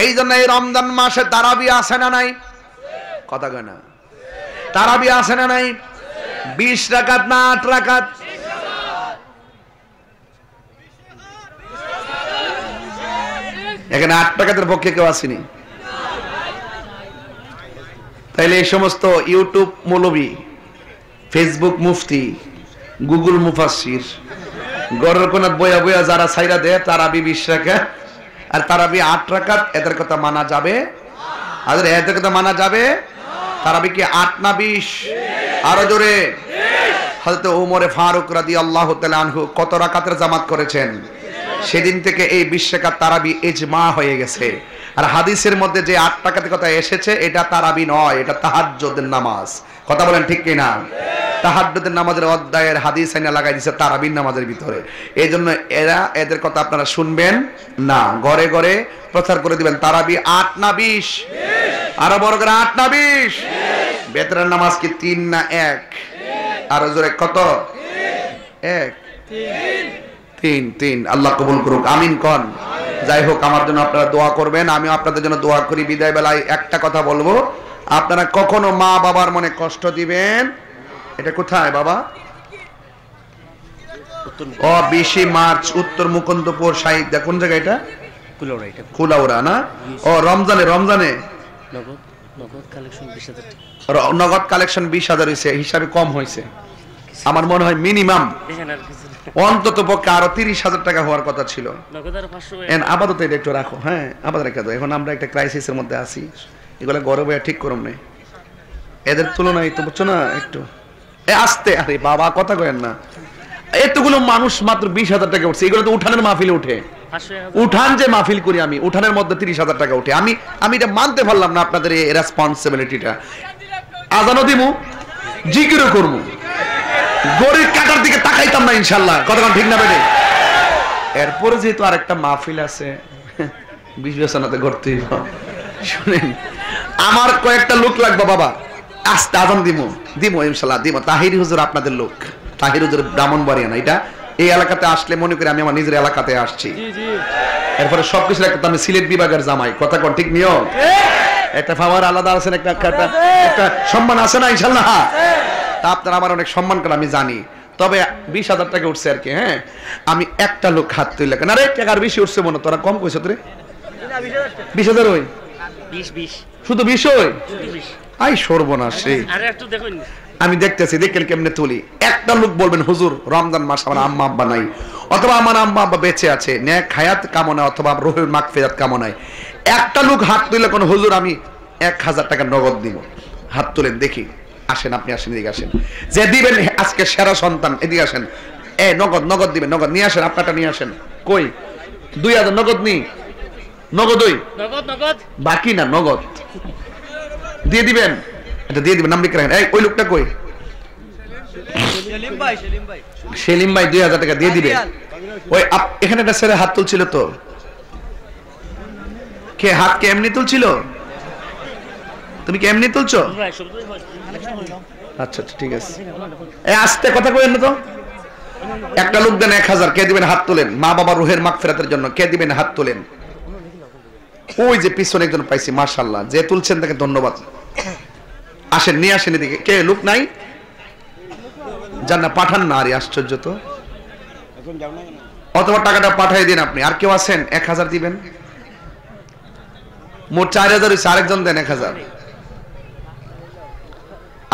এই জন্য এই রমজান মাসে তারাবি আছে না নাই? কথা কয় না। তারাবি আছে না নাই? 20 রাকাত না 8 রাকাত? এখানে 8 রাকাতের পক্ষে কেউ আসেনি। তাইলে এই সমস্ত ইউটিউব মৌলবী, ফেসবুক মুফতি, গুগল মুফাসসির, গরের কোনাত বয়া বয়া যারা ছাইরা দেয় তারাবি 20 রাকাত আর তারাবি 8 রাকাত, এদের কথা মানা যাবে? আর এদের কথা মানা যাবে? তারাবি কি 8 না 20? আরো জোরে। হযরত ওমর ফারুক রাদিয়াল্লাহু তাআলা আনহু কত রাকাতের জামাত করেছেন? সেদিন থেকে এই 20 রাকাত তারাবি ইজমা হয়ে গেছে। আর হাদিসের মধ্যে যে 8 রাকাতের কথা এসেছে এটা তারাবি নয়, এটা তাহাজ্জুদের নামাজ। কথা বলেন ঠিক কি না? তাহাজ্জুদের নামাজের অধ্যায়ের হাদিস আইনা লাগাই দিয়েছে তারাবির নামাজের ভিতরে। এই জন্য এদের কথা আপনারা শুনবেন না, ঘরে ঘরে প্রচার করে দিবেন তারাবি 8 না 20? আরো বড় করে 8 না 20? বেতরের নামাজ কি 3 না 1? আরো জোরে কত? 1 3 আল্লাহ কবুল করুক, আমিন কোন। যাই হোক, আমার জন্য আপনারা দোয়া করবেন, আমিও আপনাদের জন্য দোয়া করি। বিদায় বেলায় একটা কথা বলবো, আপনারা কখনো মা বাবার মনে কষ্ট দিবেন। এটা কোথায় বাবা? 20 মার্চ উত্তর মুকুন্দপুর সাহিত্যা। কোন জায়গা এটা? কুলাউড়া না? ও রমজানে নগদ কালেকশন 20,000 হয়েছে, হিসাবে কম হয়েছে। আমার মনে হয় মিনিমাম অন্তত পক্ষে আরো 30,000 টাকা হওয়ার কথা ছিল। আপাতত এটা একটু রাখো, হ্যাঁ আপাতত রেখে দাও। এখন আমরা একটা ক্রাইসিসের মধ্যে আছি, এগুলো গর্বে ঠিক করুন না, এদের তুলনায় তো বুঝছো না একটু আস্তে। আরে বাবা কথা কয়েন না, এতগুলো মানুষ মাত্র 20,000 টাকা উঠছে। এগুলো তো উঠানের মাহফিলে উঠে, উঠান যে মাহফিল করি আমি, উঠানের মধ্যে 30,000 টাকা উঠে। আমি এটা মানতে পারলাম না আপনাদের এই রেসপন্সিবিলিটিটা। আজানও দিমু, জিকিরও করবো, গরিব কাটার দিকে তাকাইতাম না ইনশাল্লাহ। কতক্ষণ ঠিক না বেড়ে? এরপরে যেহেতু আরেকটা মাহফিল আছে, বিবেচনাতে করতে শুনেন, আমার কয়েকটা লোক লাগবে বাবা। আস্তে আজান দিব ইনশাল্লাহ দিব। তাহির হুজুর আপনাদের লোক, তাহির হুজুর ব্রাহ্মণবাড়িয়া না, এটা এই এলাকাতে আসলে মনে করি আমি আমার নিজের এলাকাতে আসছি। এরপরে সবকিছু একটা আমি সিলেট বিভাগের জামাই। কথা কোন ঠিক নিয়ম? একটা পাওয়ার আলাদা আছে, একটা সম্মান আছে না ইনশাল্লাহ? তা আপনারা আমার অনেক সম্মান করেন আমি জানি। তবে 20,000 টাকা উঠছে আর কি। হ্যাঁ, আমি একটা লোক হাত তুললে কেন? আরে টাকার বেশি উঠছে মনে, তোরা কম কইছ তোরে? 20,000 হই, 20 শুধু 20 হই। আই সর্বনাশ রে। আমি দেখতেছি দেখেন কেমনে তুলি। একটা লোক বলবেন হুজুর রমজান মাস আমার আম্মা আব্বা নাই, অথবা আমার আম্মা আব্বা বেঁচে আছে, নেক হায়াত কামনা অথবা রুহুল মাগফিরাত কামনায় একটা লোক হাত তুললে কোন হুজুর আমি 1,000 টাকা নগদ দিব। হাত তুলেন দেখি। আসেন, আপনি আসেন, এদিকে আসেন। যে দিবেন আজকে সেরা সন্তান, এদিকে আসেন। নগদ দিবেন, নগদ নিয়ে আসেন, আপনারটা নিয়ে আসেন। কই 2,000 নগদ নি? নগদ বাকি না, নগদ দিয়ে দিবেন। এটা দিয়ে দিবেন, নাম লিখে রাখেন। ওই লোকটা কই? সেলিম ভাই 2,000 টাকা দিয়ে দিবে। ওই এখানে একটা ছেলে হাত তুলছিল তো, কে হাত কে এমনি তুলছিল? তুমি কি এমনি তুলছো? আচ্ছা ঠিক আছে, আস্তে কথা কইেন না তো। একটা লোক দেন 1,000, কে দিবেন হাত তোলেন। মা বাবা রুহের মাগফিরাতের জন্য কে দিবেন হাত তোলেন। ওই যে পিছনে একজন পাইছি, মাশাআল্লাহ, যে তুলছেন তাকে ধন্যবাদ। আসেন, নিয়ে আসেন এদিকে। কে লোক নাই? জান্নাত পাঠান না। আরে আশ্চর্য তো। অথবা টাকাটা পাঠিয়ে দিন আপনি। আর কেউ আছেন? 1,000 দিবেন। মোট 4,000 হইছে। আরেকজন দেন 1,000।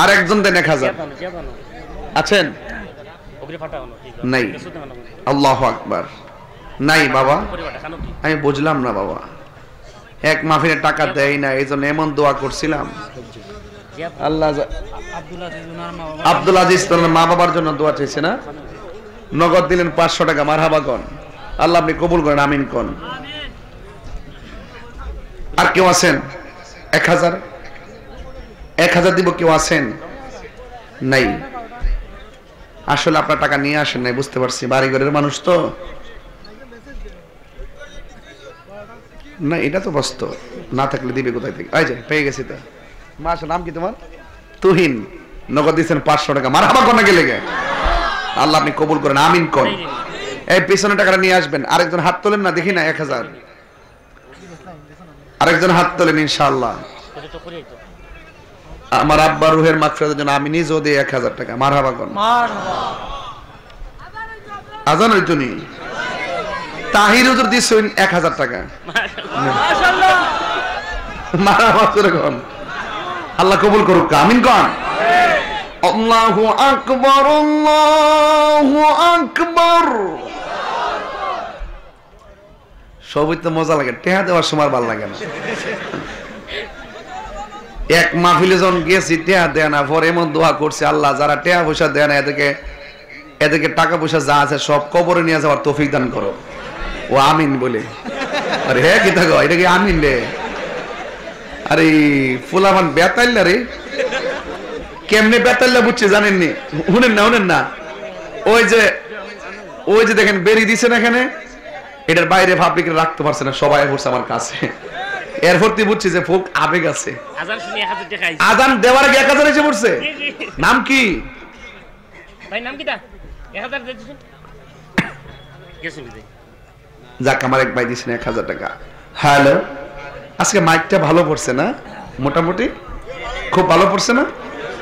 আরেকজন দেন 1,000। আছেন? নাই। আল্লাহু আকবার। নাই বাবা, আমি বুঝলাম না বাবা। এক মাহফিলে টাকা দেয় না, এই জন্য এমন দোয়া করছিলাম। আল্লাহ আব্দুল আজিজ তোর মা বাবার জন্য দোয়া চাইছে না? নগদ দিলেন 500 টাকা। মারহাবা কোন। আল্লাহ আপনি কবুল করেন, আমিন কোন। আর কেউ আছেন? 1,000 দিব। কেউ আছেন? নাই। আসলে আপনার টাকা নিয়ে আসেন নাই, বুঝতে পারছি, বাড়ি ঘরের মানুষ তো না। এটা তো বাস্তব, না থাকলে দিবে কোথায় থেকে? এই যে পেয়ে গেছি তো। মাশাআল্লাহ, নাম কি তোমার? তুহিন। নগদ দিচ্ছেন 500 টাকা। মারহাবা কোন গেলে গে। আল্লাহ আপনি কবুল করেন, আমিন কোন। এই পিছনে টাকাটা নিয়ে আসবেন। আরেকজন হাত তোলেন না, দেখি না। 1,000 আরেকজন হাত তোলেন ইনশাআল্লাহ। আমার আব্বার রুহের মাগফিরাতের জন্য আমি নিজেও দিই 1000 টাকা। মারহাবা কোন আজান হইতনি তাহির হুজুর দিছেন 1000 টাকা। মাশাআল্লাহ মারহাবা করে কোন আল্লাহ কবুল করুক। আমিন কোন আল্লাহু আকবার আল্লাহু আকবার। সবই তো মজা লাগে, টেহা দেওয়ার সময় ভালো লাগে না। এক মাহফিলে যখন গেছি টেহা দেয় না, পরে এমন দোয়া করছে আল্লাহ যারা টেহা পয়সা দেয় না এদেরকে টাকা পয়সা যা আছে সব কবরে নিয়ে যাওয়ার তৌফিক দান করো। ও আমিন বলে আরে হ্যাঁ কি থাকো এটা কি আমিন রে? আরে ফুলামান বেতাইল্লা রে, কেমনে বেতাইল্লা বুঝছে জানেননি? শুনেন না ওই যে দেখেন বেরি দিছে না এখানে, এটার বাইরে পাবলিক রাখতে পারছে না, সবাই পড়ছে আমার কাছে। এরপর তুই বুঝছি যে ফোক আবেগ আছে। আজান দেওয়ার আগে 1000 এসে পড়ছে। নাম কি ভাই? নাম কি? 1000 দিয়েছেন। যাক আমার এক ভাই দিয়েছেন 1000 টাকা। হ্যালো, আজকে মাইকটা ভালো পড়ছে না? মোটামুটি খুব ভালো পড়ছে না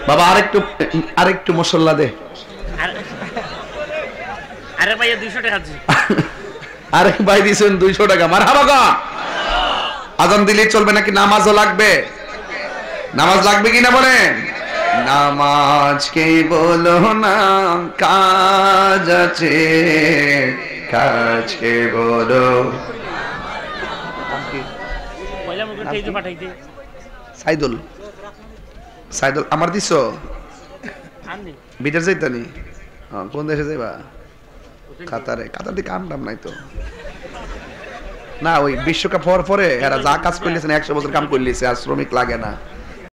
বাবা? আরেকটু মশলা দে। আরে ভাই 200 টাকা দিছি। আরেক ভাই দিয়েছেন 200 টাকা। মারহাবা গো। আজান দিলেই চলবে নাকি নামাজও লাগবে? নামাজ লাগবে কিনা বলেন? নামাজ কে বলো না কাজ আছে, কাজ কে বলো। সাইদুল আমার দিছো বিদেশ যাইতানি? কোন দেশে যাইবা? কাতারে। কাতার দিকে কাম নাই তো না, ওই বিশ্বকাপ হওয়ার পরে এরা যা কাজ করলেছেন 100 বছর কাম করলেছে, আর শ্রমিক লাগে না।